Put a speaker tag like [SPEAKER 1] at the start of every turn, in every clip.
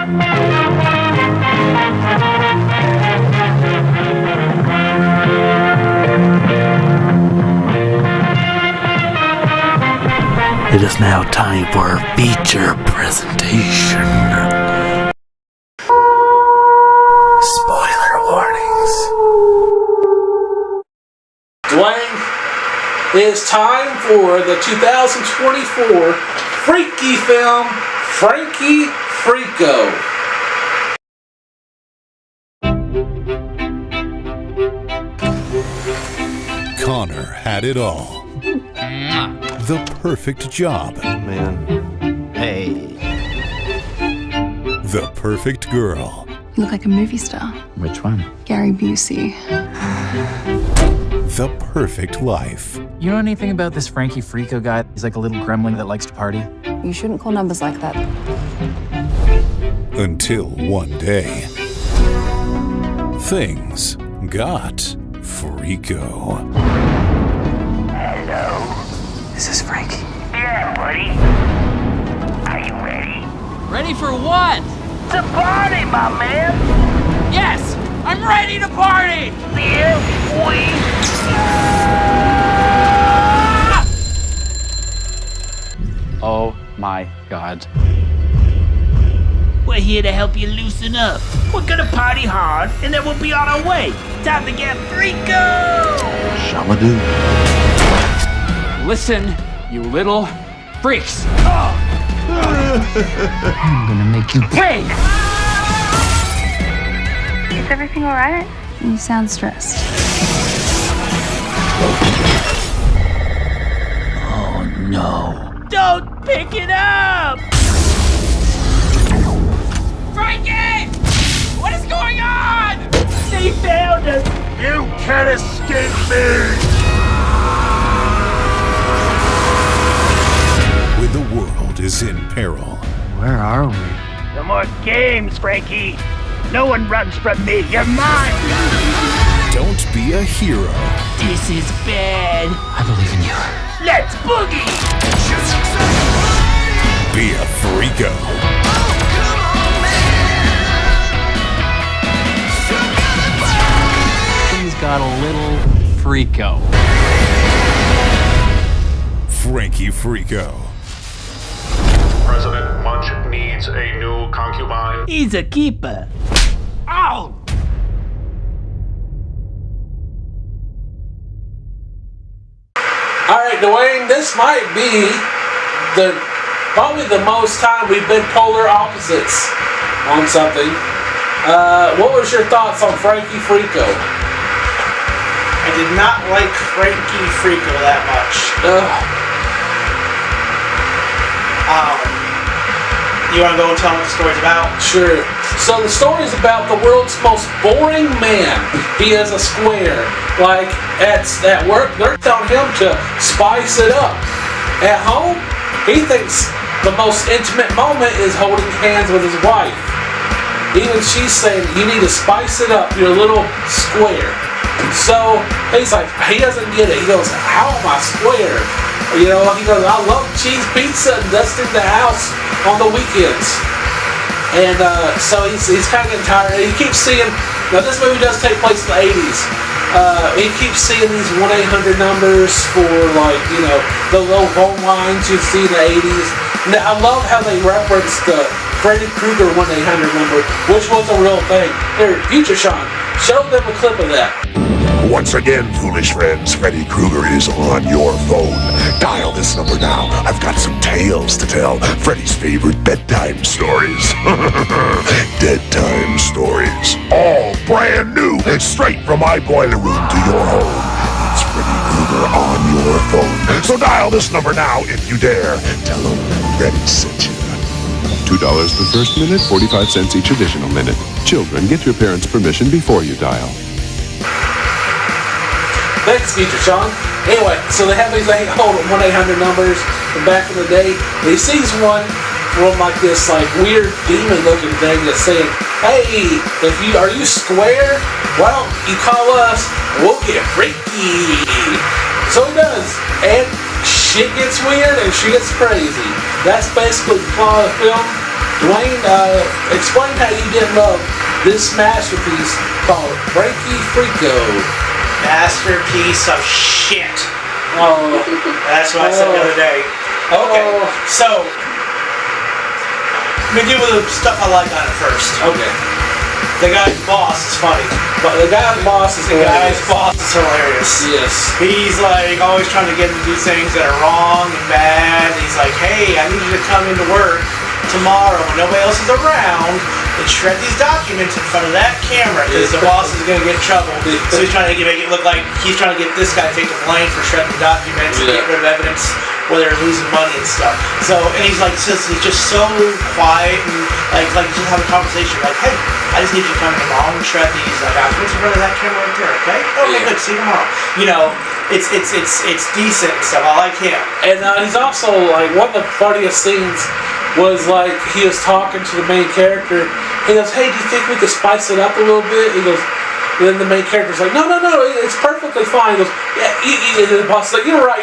[SPEAKER 1] It is now time for our feature presentation. Spoiler warnings. Dwayne, it is time for the 2024 Freaky film, Frankie, Freako.
[SPEAKER 2] Connor had it all. The perfect job.
[SPEAKER 3] Man. Hey.
[SPEAKER 2] The perfect girl.
[SPEAKER 4] You look like a movie star.
[SPEAKER 3] Which one?
[SPEAKER 4] Gary Busey.
[SPEAKER 2] The perfect life.
[SPEAKER 5] You know anything about this Frankie Freako guy? He's like a little gremlin that likes to party.
[SPEAKER 4] You shouldn't call numbers like that.
[SPEAKER 2] Until one day, things got Freako.
[SPEAKER 6] Hello?
[SPEAKER 5] Is this Frankie?
[SPEAKER 6] Yeah, buddy. Are you ready?
[SPEAKER 5] Ready for what?
[SPEAKER 6] To party, my man!
[SPEAKER 5] Yes! I'm ready to party!
[SPEAKER 6] Yeah, we...
[SPEAKER 5] Oh my god.
[SPEAKER 6] We're here to help you loosen up. We're gonna party hard, and then we'll be on our way. Time to get Freako!
[SPEAKER 3] Shamadoo.
[SPEAKER 5] Listen, you little freaks. I'm gonna make you pay!
[SPEAKER 4] Is everything alright? You sound stressed.
[SPEAKER 6] Oh no. Don't pick it up!
[SPEAKER 5] Frankie! What is going on?
[SPEAKER 6] They found us! You can't escape me!
[SPEAKER 2] When the world is in peril,
[SPEAKER 5] Where are we?
[SPEAKER 6] No more games, Frankie! No one runs from me! You're mine!
[SPEAKER 2] don't be a hero.
[SPEAKER 6] This is bad!
[SPEAKER 5] I believe in you.
[SPEAKER 6] Let's boogie!
[SPEAKER 2] Be a freako.
[SPEAKER 5] He's got a little freako.
[SPEAKER 2] Frankie Freako.
[SPEAKER 7] President Munch needs a new concubine.
[SPEAKER 6] He's a keeper. Ow!
[SPEAKER 1] Alright, Dwayne, this might be probably the most time we've been polar opposites on something. What was your thoughts on Frankie Freako?
[SPEAKER 8] I did not like Frankie Freako that much. You want to go and tell me what the story's about?
[SPEAKER 1] Sure. So the story's about the world's most boring man. He is a square. Like, at work, they're telling him to spice it up. At home, he thinks the most intimate moment is holding hands with his wife. Even she's saying, you need to spice it up, you're a little square. So, he's like, he doesn't get it. He goes, how am I square? You know, he goes, I love cheese pizza and dusting the house on the weekends. And so he's kind of getting tired. He keeps seeing, now this movie does take place in the 80s. He keeps seeing these 1-800 numbers for, like, you know, the little phone lines you see in the 80s. Now, I love how they referenced the Freddy Krueger 1-800 number, which was a real thing. Here, Future Sean, show them a clip of that.
[SPEAKER 9] Once again, foolish friends, Freddy Krueger is on your phone. Dial this number now. I've got some tales to tell. Freddy's favorite bedtime stories. Dead time stories. All brand new. Straight from my boiler room to your home. It's Freddy Krueger on your phone. So dial this number now if you dare. Tell him Freddy sent you.
[SPEAKER 10] $2 per first minute, 45 cents each additional minute. Children, get your parents' permission before you dial.
[SPEAKER 1] Thanks, Future Sean. Anyway, so they have these 1-800 numbers from back in the day. And he sees one from like this like weird demon-looking thing that's saying, "Hey, are you square? Why don't you call us? We'll get freaky." So he does, and shit gets weird and shit gets crazy. That's basically the plot of the film. Dwayne, explain how you didn't love this masterpiece called Frankie Freako.
[SPEAKER 8] Masterpiece of shit.
[SPEAKER 1] Oh,
[SPEAKER 8] That's what I said the other day. Okay, so let me deal with the stuff I like on it first.
[SPEAKER 1] Okay.
[SPEAKER 8] The guy's boss is funny.
[SPEAKER 1] But the guy's boss is hilarious.
[SPEAKER 8] Yes. He's like always trying to get him to do things that are wrong and bad. He's like, hey, I need you to come into work tomorrow when nobody else is around and shred these documents in front of that camera because the boss is going to get in trouble. So he's trying to make it look like he's trying to get this guy to take the blame for shredding the documents and get rid of evidence where they're losing money and stuff. So, and he's like, he's just so quiet and like just have a conversation like, hey, I just need you to come in tomorrow and shred these documents in front of that camera right there, okay? Okay, good, see you tomorrow. You know, it's decent and stuff. I like him.
[SPEAKER 1] And he's also like, one of the funniest scenes was like he was talking to the main character. He goes, hey, do you think we could spice it up a little bit? He goes, and then the main character's like, no, it's perfectly fine. He goes, yeah, and the boss is like, you're right.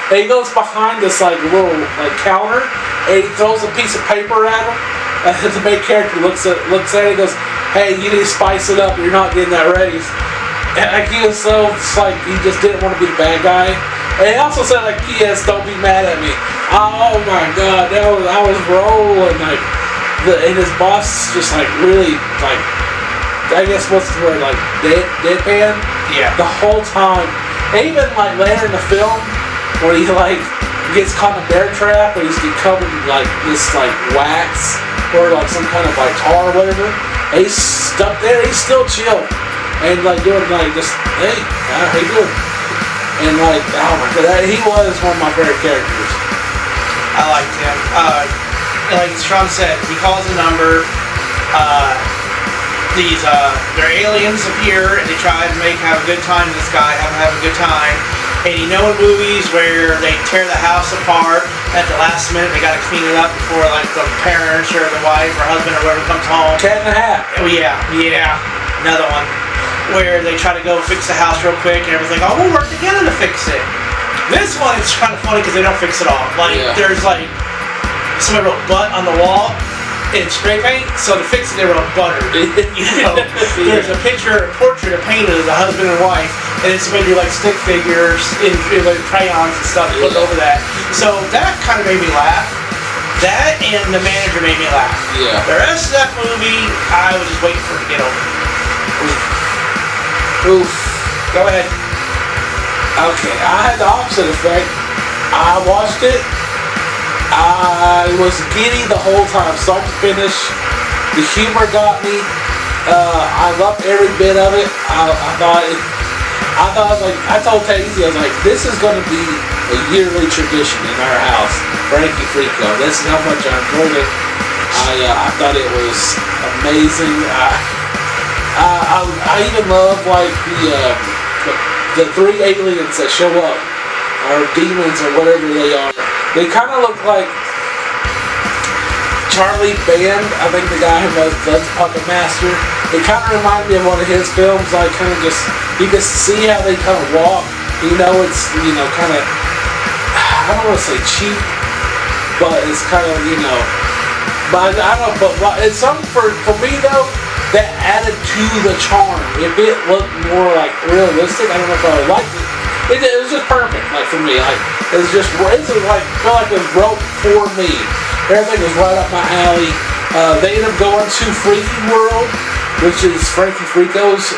[SPEAKER 1] And he goes behind this like little like counter and he throws a piece of paper at him. And the main character looks at it and goes, hey, you need to spice it up. You're not getting that ready. And like he was so, it's like he just didn't want to be the bad guy. And he also said like, P.S. don't be mad at me. Oh my God, I was rolling like, and his boss just like really like, I guess what's the word, like deadpan?
[SPEAKER 8] Yeah.
[SPEAKER 1] The whole time. And even like later in the film, where he like gets caught in a bear trap, where he's covered in like this like wax or like some kind of like tar or whatever. And he's stuck there. He's still chill and like doing like just, hey, how you doing? And like, oh my God, he was one of my favorite characters.
[SPEAKER 8] I liked him. Like Sean said, he calls a number. Their aliens appear and they try to have a good time. This guy have a good time. And you know in movies where they tear the house apart at the last minute, they got to clean it up before like the parents or the wife or husband or whoever comes home.
[SPEAKER 1] Cat in the Hat.
[SPEAKER 8] Oh yeah. Another one where they try to go fix the house real quick and everything. Oh, we'll work together to fix it. This one is kind of funny because they don't fix it all. Like there's like somebody wrote butt on the wall in spray paint, so to fix it they wrote butter. You know, there's a portrait of painted of the husband and wife, and it's somebody do like stick figures in like crayons and stuff put over that. So that kind of made me laugh. That and the manager made me laugh.
[SPEAKER 1] Yeah.
[SPEAKER 8] The rest of that movie, I was just waiting for it to get over.
[SPEAKER 1] Oof.
[SPEAKER 8] Go ahead.
[SPEAKER 1] Okay, I had the opposite effect. I watched it. I was giddy the whole time, start to finish. The humor got me. I loved every bit of it. I thought like, I told Tazy, I was like, this is going to be a yearly tradition in our house. Frankie Freako. This is how much I enjoyed it. I thought it was amazing. I even love like the three aliens that show up, or demons or whatever they are. They kind of look like Charlie Band, I think the guy who does the Puppet Master. It kind of reminded me of one of his films, like kind of just, you can see how they kind of walk. You know, it's, you know, kind of, I don't want to say cheap, but it's kind of, you know, but I don't know, but it's something for me though, that added to the charm. If it looked more like realistic, I don't know if I would like it. It was just perfect, like for me. Like it's like felt like it was wrote for me. Everything was right up my alley. They ended up going to Freaky World, which is Frankie Freako's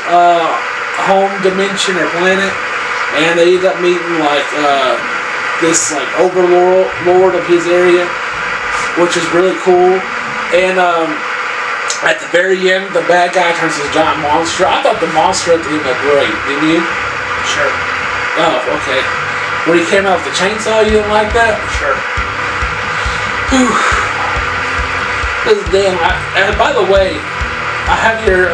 [SPEAKER 1] home dimension or planet, and they ended up meeting like this like overlord of his area, which is really cool. And at the very end, the bad guy turns into a giant monster. I thought the monster at the end looked great. Didn't you?
[SPEAKER 8] Sure.
[SPEAKER 1] Oh, okay. When he came out with the chainsaw, you didn't like that?
[SPEAKER 8] Sure.
[SPEAKER 1] Whew. This is damn. And by the way, I have your.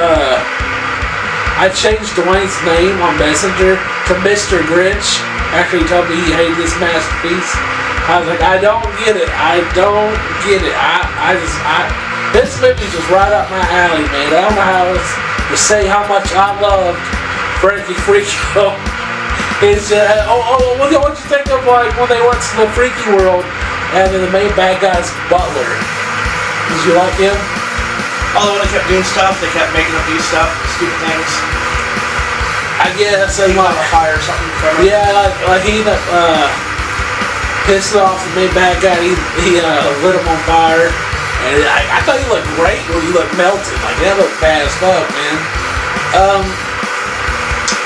[SPEAKER 1] I changed Dwayne's name on Messenger to Mr. Grinch after he told me he hated this masterpiece. I was like, I don't get it. This movie's just right up my alley, man. I don't know how else to say how much I loved Frankie Freako. It's what you think of like when they went to the Freaky World and then the main bad guy's butler? Did you like him?
[SPEAKER 8] Although when they kept doing stuff, they kept making them do stuff, stupid things.
[SPEAKER 1] I guess they
[SPEAKER 8] He
[SPEAKER 1] might.
[SPEAKER 8] got a fire or something from it.
[SPEAKER 1] Yeah, like he ended up pissed off the main bad guy. He lit him on fire, and I thought he looked great when he looked melted. Like that looked bad as fuck, man.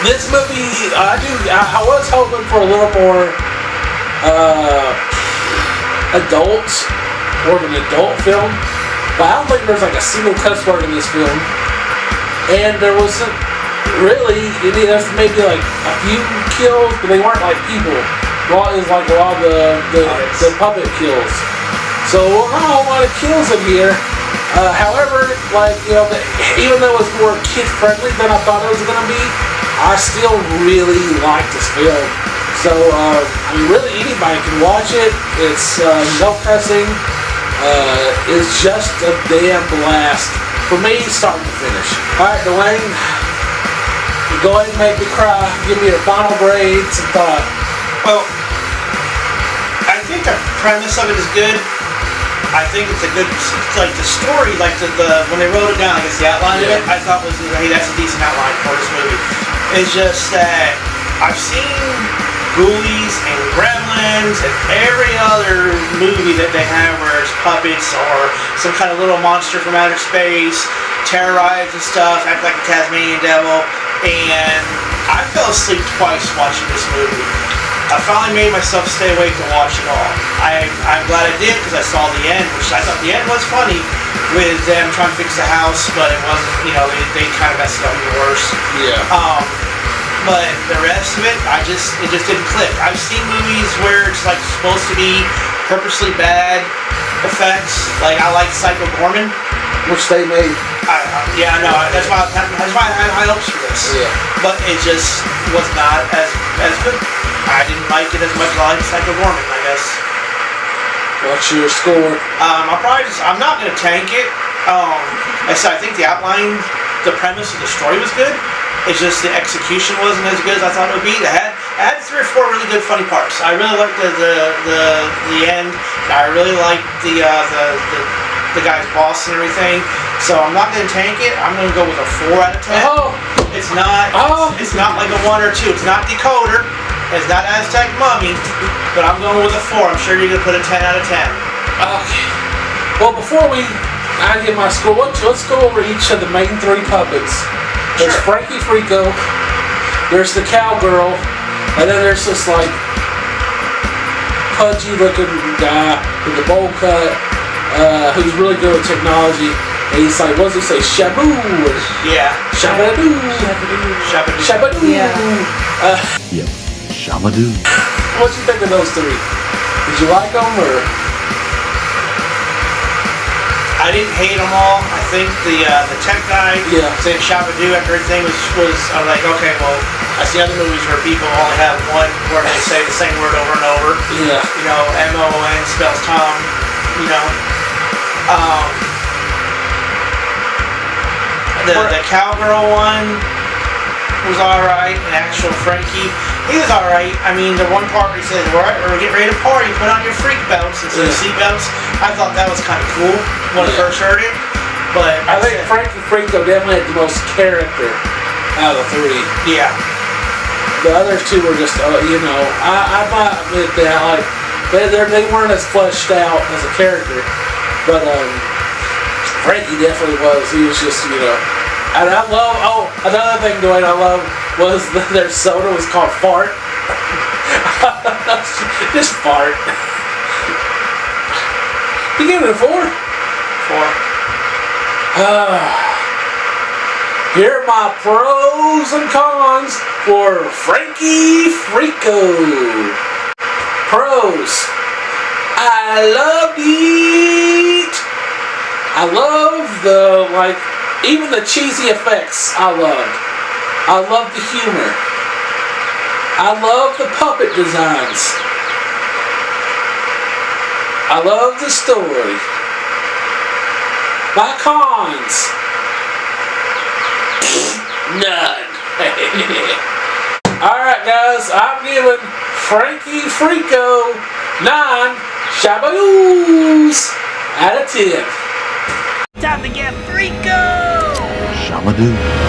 [SPEAKER 1] This movie, I was hoping for a little more adults, more of an adult film, but I don't think there's like a single cuss word in this film, and there wasn't really any. There's maybe like a few kills, but they weren't like people. It was like a lot of the puppet kills. So not a whole lot of kills in here. However, like even though it's more kid friendly than I thought it was gonna be, I still really like this film. So, I mean, really anybody can watch it. It's no cussing. It's just a damn blast. For me, start to finish. Alright, Dwayne, go ahead and make me cry. Give me your final grades and thought.
[SPEAKER 8] Well, I think the premise of it is good. I think it's a good, like the story, like the when they wrote it down, I guess the outline of it, I thought was, hey, that's a decent outline for this movie. It's just that I've seen Ghoulies and Gremlins and every other movie that they have where it's puppets or some kind of little monster from outer space, terrorize and stuff, act like a Tasmanian devil, and I fell asleep twice watching this movie. I finally made myself stay awake to watch it all. I'm glad I did because I saw the end, which I thought the end was funny with them trying to fix the house, but it wasn't, they kind of messed it up even worse.
[SPEAKER 1] Yeah.
[SPEAKER 8] But the rest of it, it just didn't click. I've seen movies where it's like supposed to be purposely bad effects. Like I like Psycho Gorman,
[SPEAKER 1] Which they made.
[SPEAKER 8] Yeah, I know. That's why I had high hopes for this.
[SPEAKER 1] Yeah.
[SPEAKER 8] But it just was not as good. I didn't like it as much as I liked Psycho Gorman, I guess.
[SPEAKER 1] What's your score?
[SPEAKER 8] I'm not gonna tank it. Like I said, I think the outline, the premise of the story was good. It's just the execution wasn't as good as I thought it would be. It had 3 or 4 really good funny parts. I really liked the end. I really liked the guy's boss and everything. So I'm not gonna tank it. I'm gonna go with a 4 out of 10.
[SPEAKER 1] Oh.
[SPEAKER 8] It's not like a 1 or 2. It's not Decoder. It's not Aztec Mummy. But I'm going with a 4. I'm sure you're gonna put a 10 out of 10.
[SPEAKER 1] Okay. Well, before I get my score, let's go over each of the main 3 puppets. There's Frankie Freako, there's the cowgirl, and then there's this like pudgy looking guy with the bowl cut, who's really good with technology. And he's like, what does he say? Shaboo!
[SPEAKER 8] Yeah.
[SPEAKER 1] Shabadoo!
[SPEAKER 8] Shabadoo.
[SPEAKER 1] Shabadoo!
[SPEAKER 4] Yeah.
[SPEAKER 3] Yep. Shabadoo.
[SPEAKER 1] What you think of those 3? Did you like them or?
[SPEAKER 8] I didn't hate them all. I think the tech guy saying Shabadoo after everything was I'm like, okay, well, I see other movies where people only have one where they say the same word over and over.
[SPEAKER 1] Yeah.
[SPEAKER 8] M-O-N spells Tom. The cowgirl one was alright, and actual Frankie, he was alright. I mean, the one part where he says, alright, we're getting ready to party, put on your freak belts instead of seat belts. I thought that was kind of cool when I first heard it. But
[SPEAKER 1] I think Frankie Freako definitely had the most character out of the 3.
[SPEAKER 8] Yeah.
[SPEAKER 1] The other 2 were just, I might admit that, like, they weren't as fleshed out as a character. But, Frankie definitely was. He was just, And I love, another thing, Dwayne, I love was their soda was called Fart. Just Fart. You gave it a 4? 4. Here are my pros and cons for Frankie Freako. Pros. I love it. I love even the cheesy effects I loved. I love the humor. I love the puppet designs. I love the story. My cons. None. Alright guys, I'm giving Frankie Freako 9 Shabadoos out of 10.
[SPEAKER 6] Time to get Freako!
[SPEAKER 3] Shamadoo.